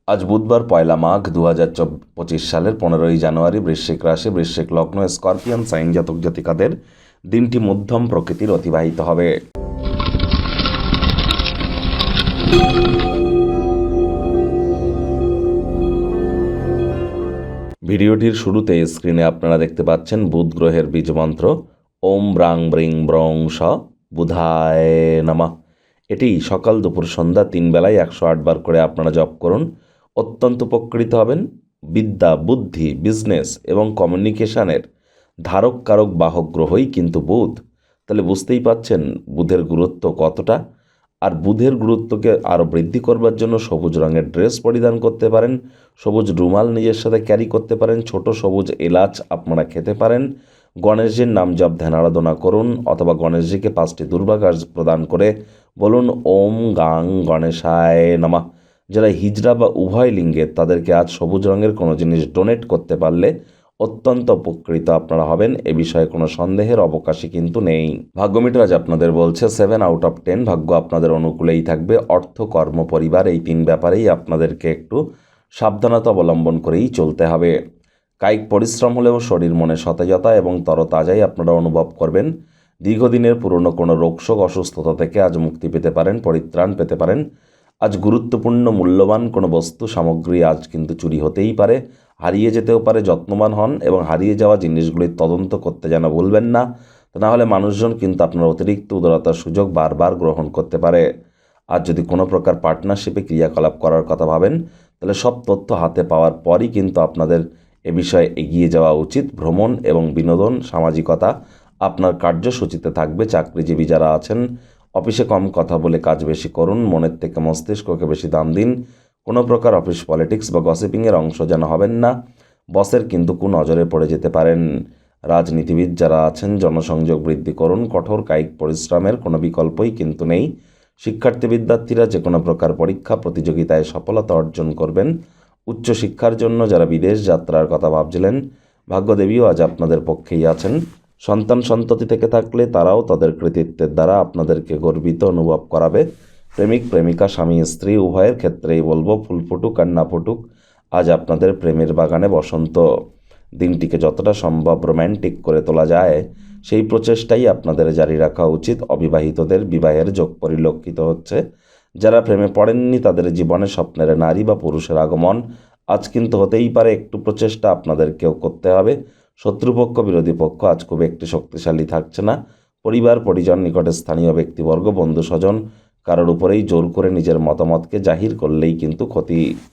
আজ বুধবার ১লা মাঘ ২০২৫ সালের ১৫ই জানুয়ারি। বৃশ্চিক রাশি, বৃশ্চিক লগ্ন, স্করপিয়ান সাইন জাতক জাতিকাদের দিনটি মধ্যম প্রকৃতির অতিবাহিত হবে। ভিডিওটির শুরুতে স্ক্রিনে আপনারা দেখতে পাচ্ছেন বুধ গ্রহের বীজমন্ত্র ওম ব্রাং ব্রিং ব্রং স বুধায় নমঃ। এটি সকাল দুপুর সন্ধ্যা ৩ বেলায় ১০৮ বার করে আপনারা জপ করুন। অত্যন্ত উপকৃত হবেন। বিদ্যা, বুদ্ধি, বিজনেস এবং কমিউনিকেশনের ধারক কারক বাহক গ্রহই কিন্তু বুধ। তাহলে বুঝতেই পাচ্ছেন বুধের গুরুত্ব কতটা। আর বুধের গুরুত্বকে আরও বৃদ্ধি করবার জন্য সবুজ রঙের ড্রেস পরিধান করতে পারেন, সবুজ রুমাল নিজের সাথে ক্যারি করতে পারেন, ছোট সবুজ এলাচ আপনারা খেতে পারেন। গণেশজির নাম জপ ধ্যান আরাধনা করুন, অথবা গণেশজিকে 5টি দুর্বাঘাস প্রদান করে বলুন ওম গাং গণেশায় নমঃ। যারা হিজড়া বা উভয় লিঙ্গের, তাদেরকে আজ সবুজ রঙের কোনো জিনিস ডোনেট করতে পারলে অত্যন্ত উপকৃত আপনারা হবেন। এ বিষয়ে কোনো সন্দেহের অবকাশই কিন্তু নেই। ভাগ্যমিটার আজ আপনাদের বলছে 7 আউট অফ 10। ভাগ্য আপনাদের অনুকূলেই থাকবে। অর্থ, কর্ম, পরিবার এই 3 ব্যাপারেই আপনাদেরকে একটু সাবধানতা অবলম্বন করেই চলতে হবে। কায়িক পরিশ্রম হলেও শরীর মনে সতেজতা এবং তরতাজাই আপনারা অনুভব করবেন। দীর্ঘদিনের পুরনো কোনো রোগশোক অসুস্থতা থেকে আজ মুক্তি পেতে পারেন, পরিত্রাণ পেতে পারেন। আজ গুরুত্বপূর্ণ মূল্যবান কোনো বস্তু সামগ্রী আজ কিন্তু চুরি হতেই পারে, হারিয়ে যেতেও পারে। যত্নবান হন এবং হারিয়ে যাওয়া জিনিসগুলির তদন্ত করতে যেন ভুলবেন না, তা নাহলে মানুষজন কিন্তু আপনার অতিরিক্ত উদারতার সুযোগ বারবার গ্রহণ করতে পারে। আর যদি কোনো প্রকার পার্টনারশিপে ক্রিয়াকলাপ করার কথা ভাবেন, তাহলে সব তথ্য হাতে পাওয়ার পরই কিন্তু আপনাদের এ বিষয়ে এগিয়ে যাওয়া উচিত। ভ্রমণ এবং বিনোদন, সামাজিকতা আপনার কার্যসূচিতে থাকবে। চাকরিজীবী যারা আছেন, অফিসে কম কথা বলে কাজ বেশি করুন, মনের থেকে মস্তিষ্ককে বেশি দাম দিন। কোনো প্রকার অফিস পলিটিক্স বা গসিপিংয়ের অংশ যেন হবেন না, বসের কিন্তু নজরে পড়ে যেতে পারেন। রাজনীতিবিদ যারা আছেন, জনসংযোগ বৃদ্ধি করুন। কঠোর কায়িক পরিশ্রমের কোনো বিকল্পই কিন্তু নেই। শিক্ষার্থী বিদ্যার্থীরা যে কোনো প্রকার পরীক্ষা প্রতিযোগিতায় সফলতা অর্জন করবেন। উচ্চশিক্ষার জন্য যারা বিদেশ যাত্রার কথা ভাবছিলেন, ভাগ্যদেবীও আজ আপনাদের পক্ষেই আছেন। সন্তান সন্ততি থেকে থাকলে তারাও তাদের কৃতিত্বের দ্বারা আপনাদেরকে গর্বিত অনুভব করাবে। প্রেমিক প্রেমিকা, স্বামী স্ত্রী উভয়ের ক্ষেত্রেই বলবো, ফুল ফুটুক আর না ফুটুক, আজ আপনাদের প্রেমের বাগানে বসন্ত। দিনটিকে যতটা সম্ভব রোম্যান্টিক করে তোলা যায় সেই প্রচেষ্টাই আপনাদের জারি রাখা উচিত। অবিবাহিতদের বিবাহের যোগ পরিলক্ষিত হচ্ছে। যারা প্রেমে পড়েননি তাদের জীবনে স্বপ্নের নারী বা পুরুষের আগমন আজ কিন্তু হতেই পারে। একটু প্রচেষ্টা আপনাদেরকেও করতে হবে। শত্রুপক্ষ, বিরোধী পক্ষ আজ খুব একটি শক্তিশালী থাকছে না। পরিবার পরিজন, নিকটে স্থানীয় ব্যক্তিবর্গ, বন্ধু স্বজন কারোর উপরেই জোর করে নিজের মতামতকে জাহির করলেই কিন্তু ক্ষতি।